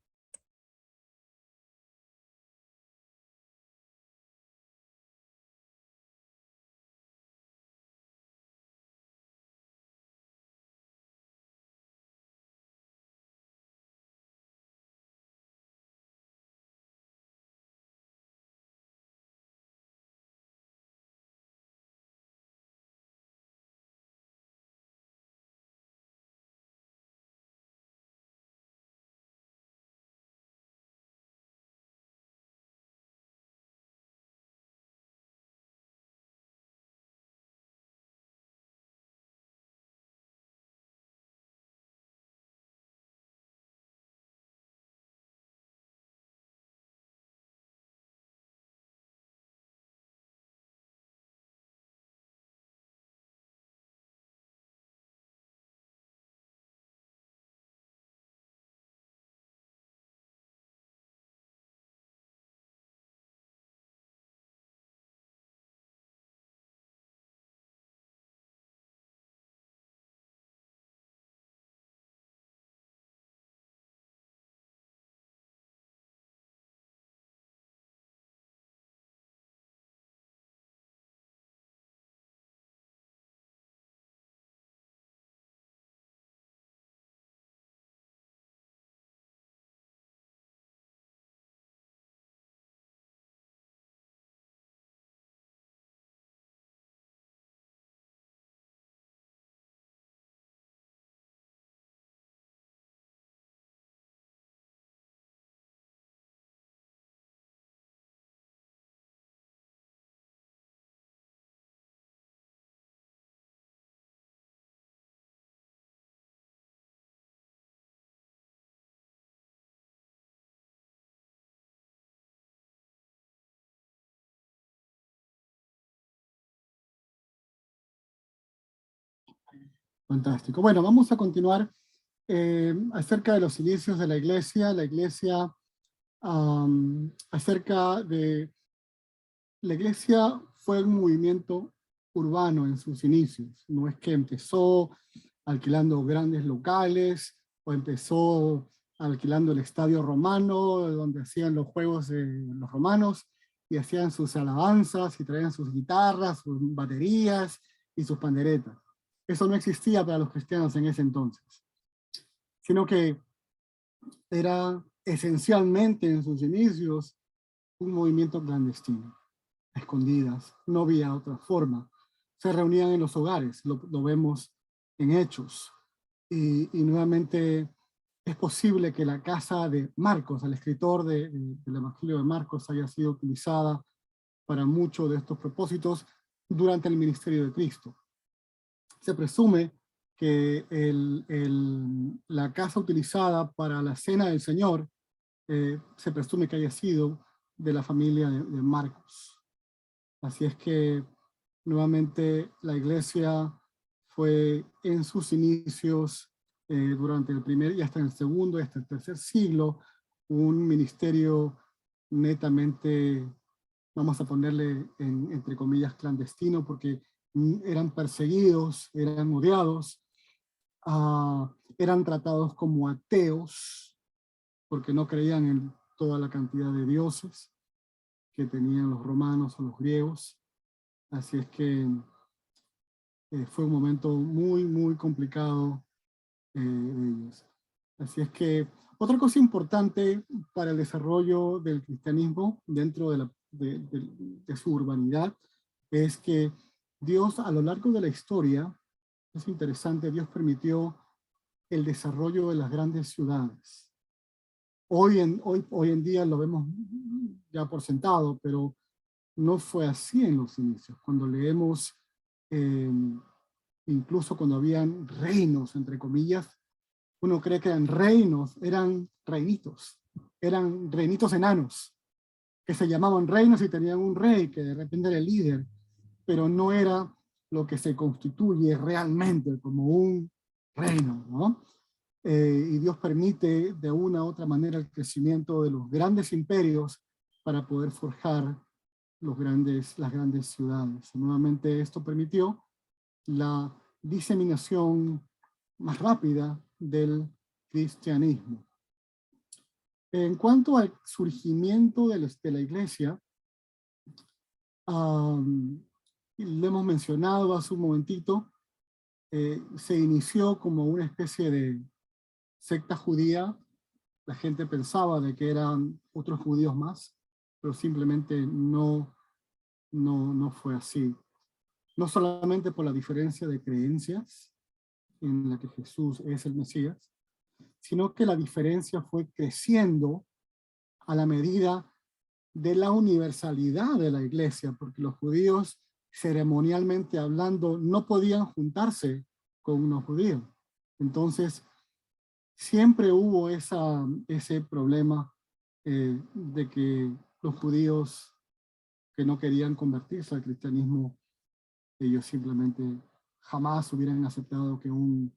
Fantástico. Bueno, vamos a continuar acerca de los inicios de la iglesia. Acerca de... La iglesia fue un movimiento urbano en sus inicios. No es que empezó alquilando grandes locales o empezó alquilando el estadio romano, donde hacían los juegos de los romanos y hacían sus alabanzas y traían sus guitarras, sus baterías y sus panderetas. Eso no existía para los cristianos en ese entonces, sino que era esencialmente en sus inicios un movimiento clandestino, a escondidas, no había otra forma. Se reunían en los hogares, lo vemos en Hechos, y nuevamente es posible que la casa de Marcos, el escritor del Evangelio de Marcos, haya sido utilizada para muchos de estos propósitos durante el ministerio de Cristo. Se presume que la casa utilizada para la cena del Señor se presume que haya sido de la familia de Marcos. Así es que nuevamente la iglesia fue en sus inicios durante el primer y hasta el segundo y hasta el tercer siglo un ministerio netamente, vamos a ponerle entre comillas, clandestino, porque eran perseguidos, eran odiados, eran tratados como ateos, porque no creían en toda la cantidad de dioses que tenían los romanos o los griegos. Así es que fue un momento muy, muy complicado de ellos. Así es que otra cosa importante para el desarrollo del cristianismo dentro de su urbanidad es que Dios a lo largo de la historia, es interesante, Dios permitió el desarrollo de las grandes ciudades. Hoy en día lo vemos ya por sentado, pero no fue así en los inicios. Cuando leemos, incluso cuando habían reinos, entre comillas, uno cree que eran reinitos enanos, que se llamaban reinos y tenían un rey que de repente era el líder, pero no era lo que se constituye realmente como un reino, ¿no? Y Dios permite de una u otra manera el crecimiento de los grandes imperios para poder forjar las grandes ciudades. Y nuevamente esto permitió la diseminación más rápida del cristianismo. En cuanto al surgimiento de la iglesia, lo hemos mencionado hace un momentito, se inició como una especie de secta judía. La gente pensaba de que eran otros judíos más, pero simplemente no fue así. No solamente por la diferencia de creencias en la que Jesús es el Mesías, sino que la diferencia fue creciendo a la medida de la universalidad de la iglesia, porque los judíos, ceremonialmente hablando, no podían juntarse con unos judíos. Entonces, siempre hubo ese problema de que los judíos que no querían convertirse al cristianismo, ellos simplemente jamás hubieran aceptado que un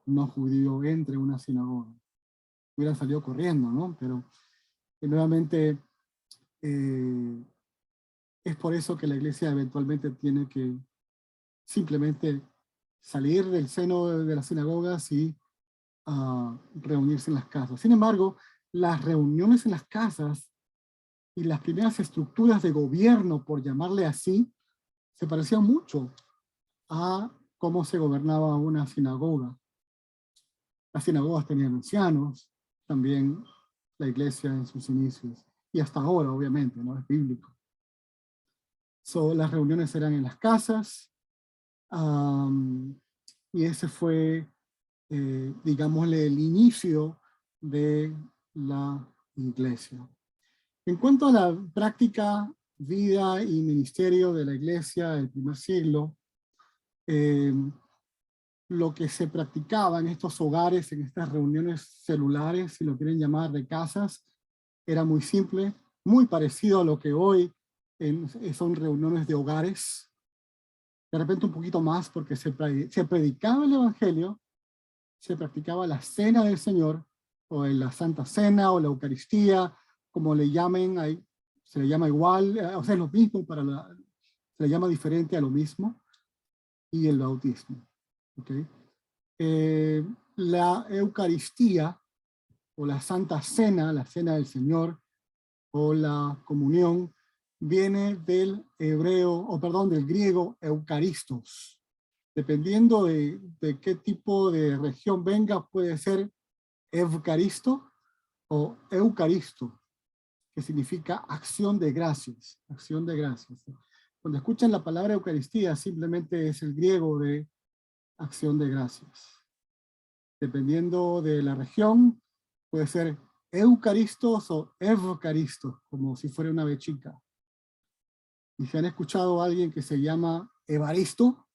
no judío entre a una sinagoga. Hubieran salido corriendo, ¿no? Pero nuevamente es por eso que la iglesia eventualmente tiene que simplemente salir del seno de las sinagogas y reunirse en las casas. Sin embargo, las reuniones en las casas y las primeras estructuras de gobierno, por llamarle así, se parecían mucho a cómo se gobernaba una sinagoga. Las sinagogas tenían ancianos, también la iglesia en sus inicios, y hasta ahora, obviamente, ¿no? Es bíblico. Las reuniones eran en las casas, y ese fue, digámosle, el inicio de la iglesia. En cuanto a la práctica, vida y ministerio de la iglesia del primer siglo, lo que se practicaba en estos hogares, en estas reuniones celulares, si lo quieren llamar de casas, era muy simple, muy parecido a lo que hoy son reuniones de hogares. De repente un poquito más, porque se predicaba el evangelio, se practicaba la cena del Señor, o la Santa Cena, o la Eucaristía, como le llamen, se le llama igual, o sea, es lo mismo, se le llama diferente a lo mismo, y el bautismo. ¿Okay? La Eucaristía, o la Santa Cena, la Cena del Señor, o la comunión, viene del del griego eucaristos. Dependiendo de qué tipo de región venga, puede ser eucaristo o eucaristo, que significa acción de gracias, acción de gracias. Cuando escuchan la palabra Eucaristía, simplemente es el griego de acción de gracias. Dependiendo de la región, puede ser eucaristos o eucaristos, como si fuera una ave chica. Y si han escuchado a alguien que se llama Evaristo,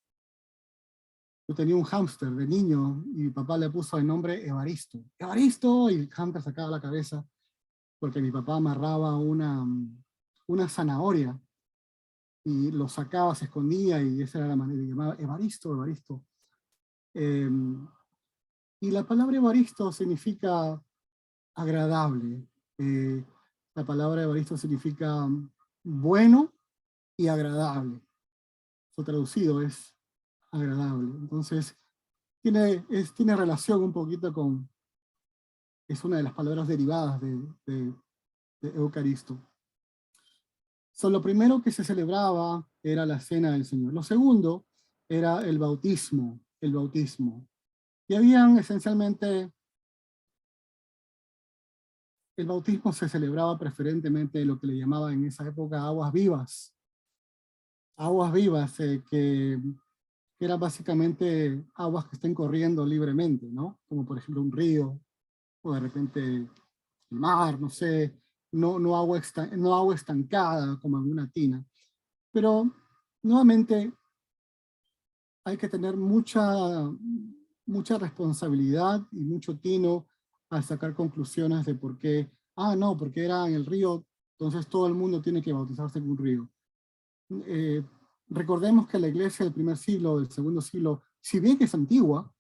yo tenía un hámster de niño y mi papá le puso el nombre Evaristo. ¡Evaristo! Y el hámster sacaba la cabeza porque mi papá amarraba una zanahoria y lo sacaba, se escondía y esa era la manera, y llamaba Evaristo, Evaristo. Y la palabra Evaristo significa agradable. La palabra Evaristo significa bueno y agradable. Su traducido es agradable. Entonces, tiene relación un poquito con, es una de las palabras derivadas de Eucaristo. Lo primero que se celebraba era la cena del Señor. Lo segundo era el bautismo. Y habían esencialmente, el bautismo se celebraba preferentemente lo que le llamaban en esa época aguas vivas. Aguas vivas que eran básicamente aguas que estén corriendo libremente, ¿no? Como por ejemplo un río o de repente el mar, no sé, no agua estancada como en una tina. Pero nuevamente hay que tener mucha responsabilidad y mucho tino al sacar conclusiones de por qué, no, porque era en el río, entonces todo el mundo tiene que bautizarse en un río. Recordemos que la iglesia del primer siglo, del segundo siglo, si bien que es antigua,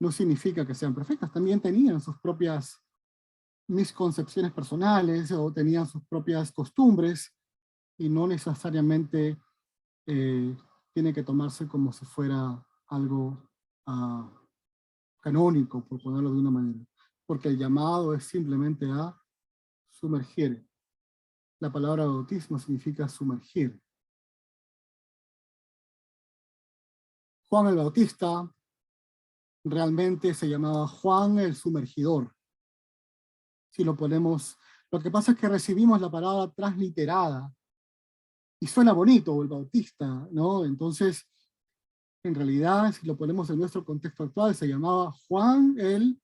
no significa que sean perfectas, también tenían sus propias misconcepciones personales o tenían sus propias costumbres y no necesariamente tiene que tomarse como si fuera algo canónico, por ponerlo de una manera, porque el llamado es simplemente a sumergir. La palabra bautismo significa sumergir. Juan el Bautista realmente se llamaba Juan el Sumergidor. Si lo ponemos, lo que pasa es que recibimos la palabra transliterada y suena bonito, el Bautista, ¿no? Entonces, en realidad, si lo ponemos en nuestro contexto actual, se llamaba Juan el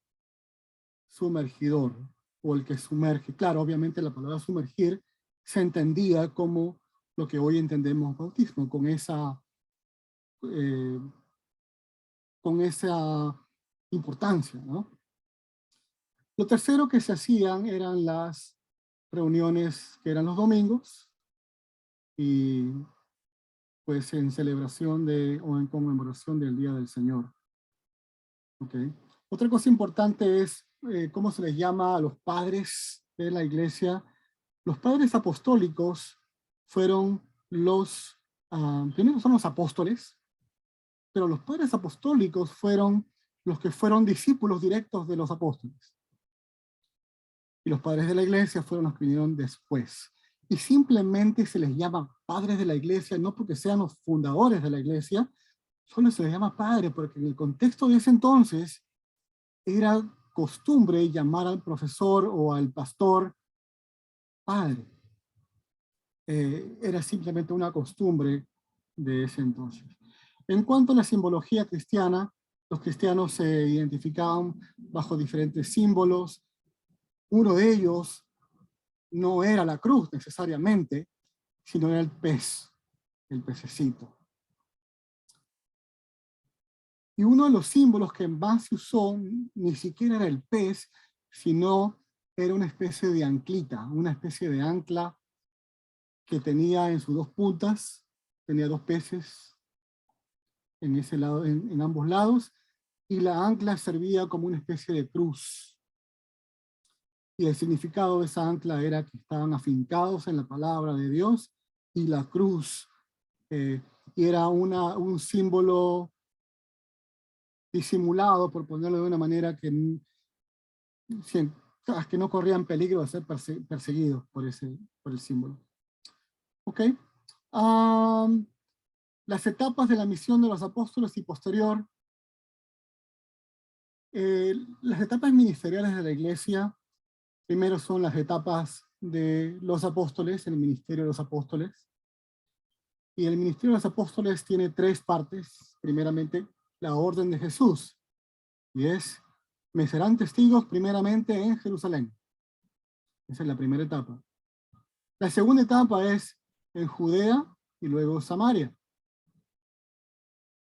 Sumergidor, o el que sumerge. Claro, obviamente la palabra sumergir se entendía como lo que hoy entendemos bautismo, con esa importancia, ¿no? Lo tercero que se hacían eran las reuniones que eran los domingos, y pues en celebración o en conmemoración del Día del Señor. ¿Okay? Otra cosa importante es cómo se les llama a los padres de la iglesia. Los padres apostólicos fueron primero son los apóstoles, pero los padres apostólicos fueron los que fueron discípulos directos de los apóstoles. Y los padres de la iglesia fueron los que vinieron después. Y simplemente se les llama padres de la iglesia, no porque sean los fundadores de la iglesia, solo se les llama padre, porque en el contexto de ese entonces era costumbre llamar al profesor o al pastor padre. Era simplemente una costumbre de ese entonces. En cuanto a la simbología cristiana, los cristianos se identificaban bajo diferentes símbolos. Uno de ellos no era la cruz necesariamente, sino era el pez, el pececito. Y uno de los símbolos que más se usó ni siquiera era el pez, sino era una especie de anclita, una especie de ancla que tenía en sus dos puntas, tenía dos peces en ese lado, en ambos lados, y la ancla servía como una especie de cruz. Y el significado de esa ancla era que estaban afincados en la palabra de Dios, y la cruz y era un símbolo disimulado, por ponerlo de una manera que no corrían peligro de ser perseguidos por el símbolo. ¿Ok? Las etapas de la misión de los apóstoles y posterior. Las etapas ministeriales de la iglesia, primero son las etapas de los apóstoles, el ministerio de los apóstoles. Y el ministerio de los apóstoles tiene tres partes. Primeramente, la orden de Jesús. Y es, me serán testigos primeramente en Jerusalén. Esa es la primera etapa. La segunda etapa es en Judea y luego Samaria.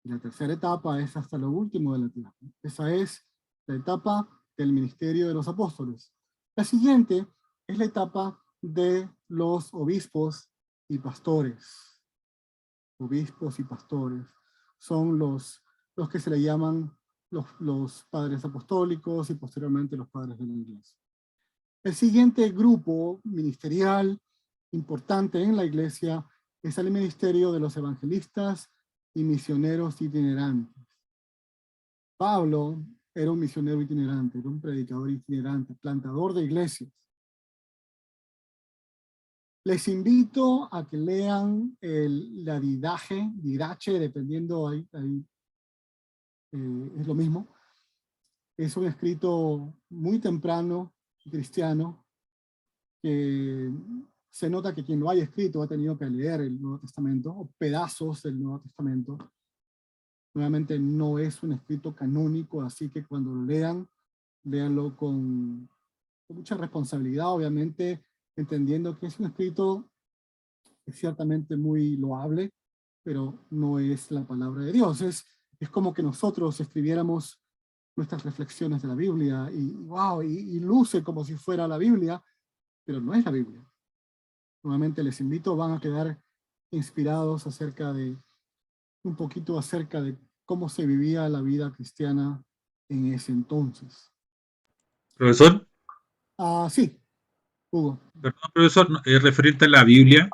Y la tercera etapa es hasta lo último de la tierra. Esa es la etapa del ministerio de los apóstoles. La siguiente es la etapa de los obispos y pastores. Obispos y pastores son los que se le llaman los padres apostólicos y posteriormente los padres de la iglesia. El siguiente grupo ministerial importante en la iglesia es el ministerio de los evangelistas y misioneros itinerantes. Pablo era un misionero itinerante, era un predicador itinerante, plantador de iglesias. Les invito a que lean la didache, dependiendo, es lo mismo. Es un escrito muy temprano, cristiano, que se nota que quien lo haya escrito ha tenido que leer el Nuevo Testamento, o pedazos del Nuevo Testamento. Nuevamente no es un escrito canónico, así que cuando lo lean, véanlo con mucha responsabilidad, obviamente, entendiendo que es un escrito ciertamente muy loable, pero no es la palabra de Dios. Es como que nosotros escribiéramos nuestras reflexiones de la Biblia y wow, y luce como si fuera la Biblia, pero no es la Biblia. Nuevamente les invito, van a quedar inspirados un poquito acerca de cómo se vivía la vida cristiana en ese entonces. Profesor, Sí, Hugo. perdón, profesor, referente a la Biblia,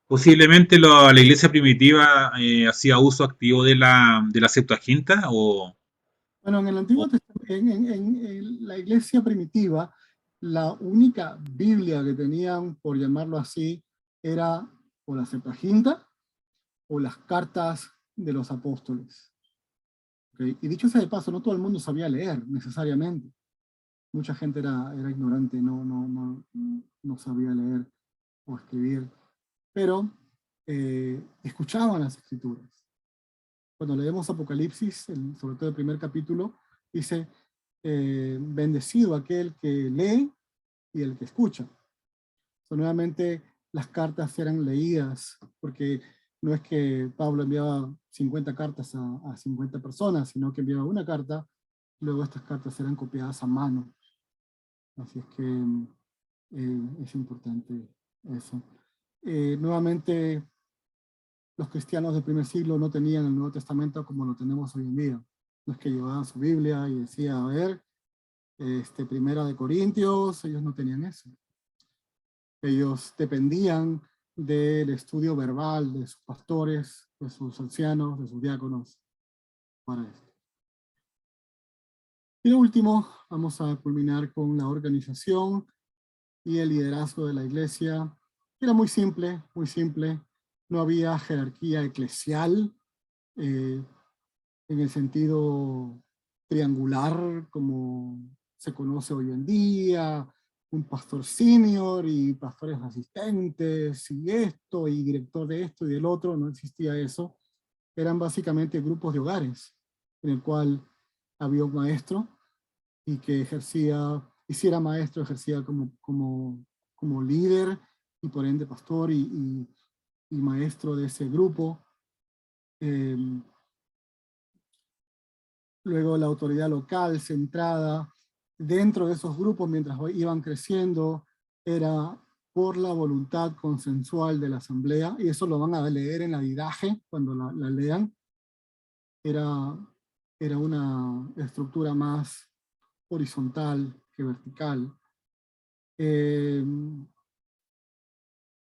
posiblemente la iglesia primitiva hacía uso activo de la Septuaginta Bueno, en el Antiguo Testamento, en la iglesia primitiva, la única Biblia que tenían, por llamarlo así, era o la Septuaginta o las cartas de los apóstoles. ¿Okay? Y dicho sea de paso, no todo el mundo sabía leer necesariamente. Mucha gente era ignorante, no sabía leer o escribir, pero escuchaban las escrituras. Cuando leemos Apocalipsis, sobre todo el primer capítulo, dice, bendecido aquel que lee y el que escucha. Nuevamente, las cartas eran leídas, porque no es que Pablo enviaba 50 cartas a 50 personas, sino que enviaba una carta, luego estas cartas eran copiadas a mano. Así es que es importante eso. Nuevamente, los cristianos del primer siglo no tenían el Nuevo Testamento como lo tenemos hoy en día. No es que llevaban su Biblia y decía, a ver, Primera de Corintios, ellos no tenían eso. Ellos dependían del estudio verbal de sus pastores, de sus ancianos, de sus diáconos, para esto. Y lo último, vamos a culminar con la organización y el liderazgo de la iglesia. Era muy simple, muy simple. No había jerarquía eclesial en el sentido triangular como se conoce hoy en día, un pastor senior y pastores asistentes y esto y director de esto y del otro, no existía eso. Eran básicamente grupos de hogares en el cual había un maestro y que ejercía, y si era maestro, ejercía como líder y por ende pastor y maestro de ese grupo. Luego la autoridad local centrada dentro de esos grupos mientras iban creciendo era por la voluntad consensual de la asamblea, y eso lo van a leer en la didaje cuando la lean. Era una estructura más horizontal que vertical.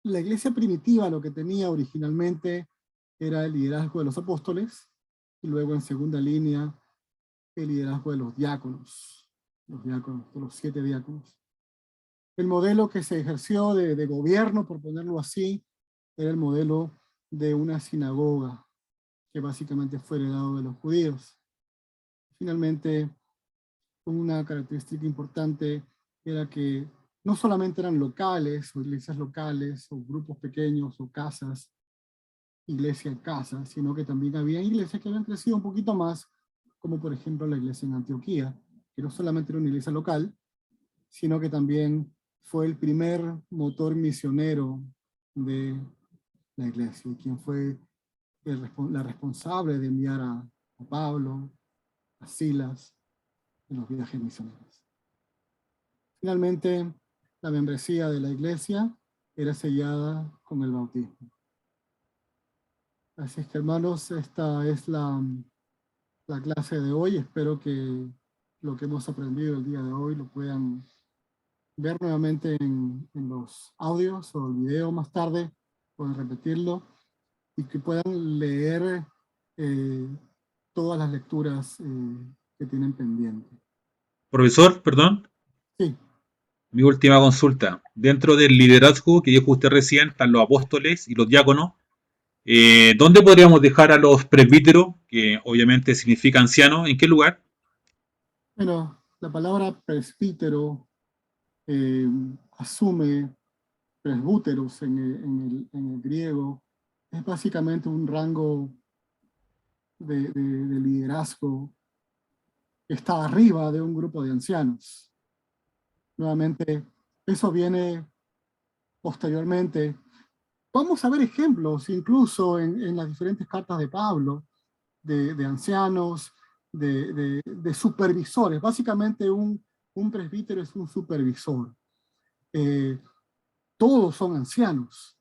La iglesia primitiva lo que tenía originalmente era el liderazgo de los apóstoles, y luego en segunda línea el liderazgo de los diáconos, de los 7 diáconos. El modelo que se ejerció de gobierno, por ponerlo así, era el modelo de una sinagoga, que básicamente fue heredado de los judíos. Finalmente, una característica importante era que no solamente eran locales, o iglesias locales, o grupos pequeños, o casas, iglesia en casa, sino que también había iglesias que habían crecido un poquito más, como por ejemplo la iglesia en Antioquía, que no solamente era una iglesia local, sino que también fue el primer motor misionero de la iglesia, quien fue la responsable de enviar a Pablo, a Silas, en los viajes misioneros. Finalmente, la membresía de la iglesia era sellada con el bautismo. Así es que, hermanos, esta es la clase de hoy. Espero que lo que hemos aprendido el día de hoy lo puedan ver nuevamente en los audios o el video más tarde, pueden repetirlo y que puedan leer todas las lecturas que tienen pendiente. profesor, perdón, Sí, mi última consulta. Dentro del liderazgo que dijo usted recién, están los apóstoles y los diáconos. ¿Dónde podríamos dejar a los presbíteros, que obviamente significa ancianos? ¿En qué lugar? bueno, la palabra presbítero asume presbúteros en el griego, es básicamente un rango de liderazgo está arriba de un grupo de ancianos. Nuevamente, eso viene posteriormente. Vamos a ver ejemplos, incluso en las diferentes cartas de Pablo, de ancianos, de supervisores. Básicamente un presbítero es un supervisor. Todos son ancianos.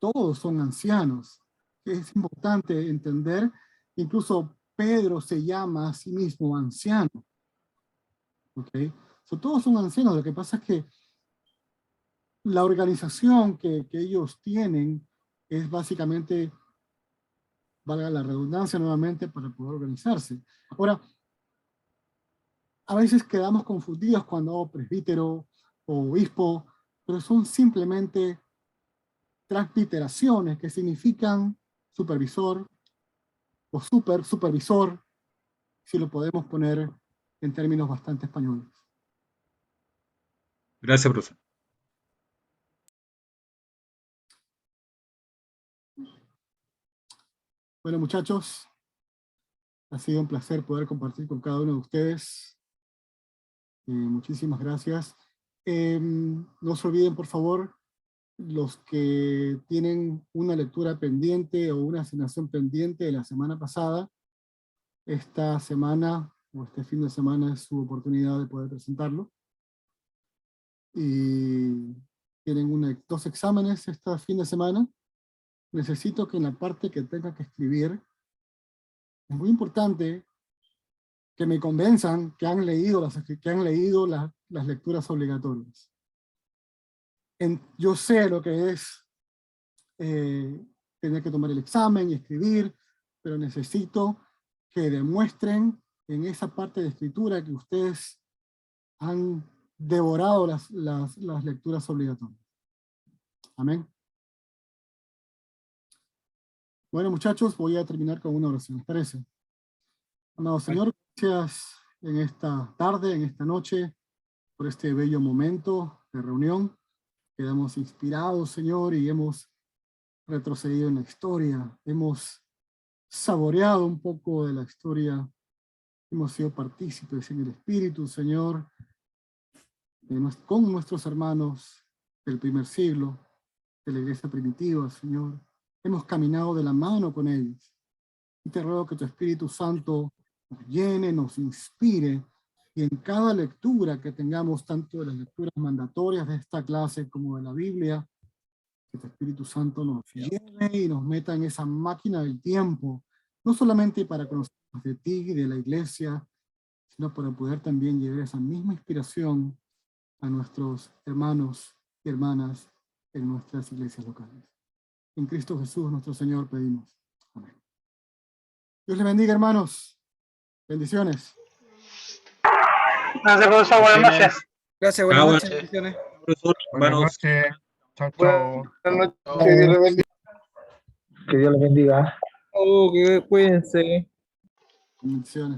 Todos son ancianos. Es importante entender, incluso Pedro se llama a sí mismo anciano. ¿Ok? Todos son ancianos. Lo que pasa es que la organización que ellos tienen es básicamente, valga la redundancia nuevamente, para poder organizarse. Ahora, a veces quedamos confundidos cuando presbítero o obispo, pero son simplemente transliteraciones que significan supervisor o supervisor, si lo podemos poner en términos bastante españoles. Gracias, profe. Bueno, muchachos, ha sido un placer poder compartir con cada uno de ustedes. Muchísimas gracias. No se olviden, por favor, los que tienen una lectura pendiente o una asignación pendiente de la semana pasada, esta semana o este fin de semana es su oportunidad de poder presentarlo. Y tienen 2 exámenes este fin de semana. Necesito que en la parte que tenga que escribir, es muy importante que me convenzan que han leído las lecturas obligatorias. Yo sé lo que es tener que tomar el examen y escribir, pero necesito que demuestren en esa parte de escritura que ustedes han devorado las lecturas obligatorias. Amén. Bueno, muchachos, voy a terminar con una oración, ¿les parece? Amado Señor, gracias en esta tarde, en esta noche, por este bello momento de reunión. Quedamos inspirados, Señor, y hemos retrocedido en la historia. Hemos saboreado un poco de la historia. Hemos sido partícipes en el Espíritu, Señor, con nuestros hermanos del primer siglo, de la iglesia primitiva, Señor. Hemos caminado de la mano con ellos. Y te ruego que tu Espíritu Santo nos llene, nos inspire, y en cada lectura que tengamos, tanto de las lecturas mandatorias de esta clase como de la Biblia, que tu Espíritu Santo nos lleve y nos meta en esa máquina del tiempo, no solamente para conocer de ti y de la iglesia, sino para poder también llevar esa misma inspiración a nuestros hermanos y hermanas en nuestras iglesias locales. En Cristo Jesús, nuestro Señor, pedimos. Amén. Dios les bendiga, hermanos. Bendiciones. Gracias, profesor. Buenas noches. Gracias, buenas Ah, noches. bueno. Bendiciones. Profesor, Buenas hermanos. noches. Chao, chao. Buenas noches. Chao. Que Dios les bendiga. Que Dios les bendiga. Oh, que cuídense. Bendiciones.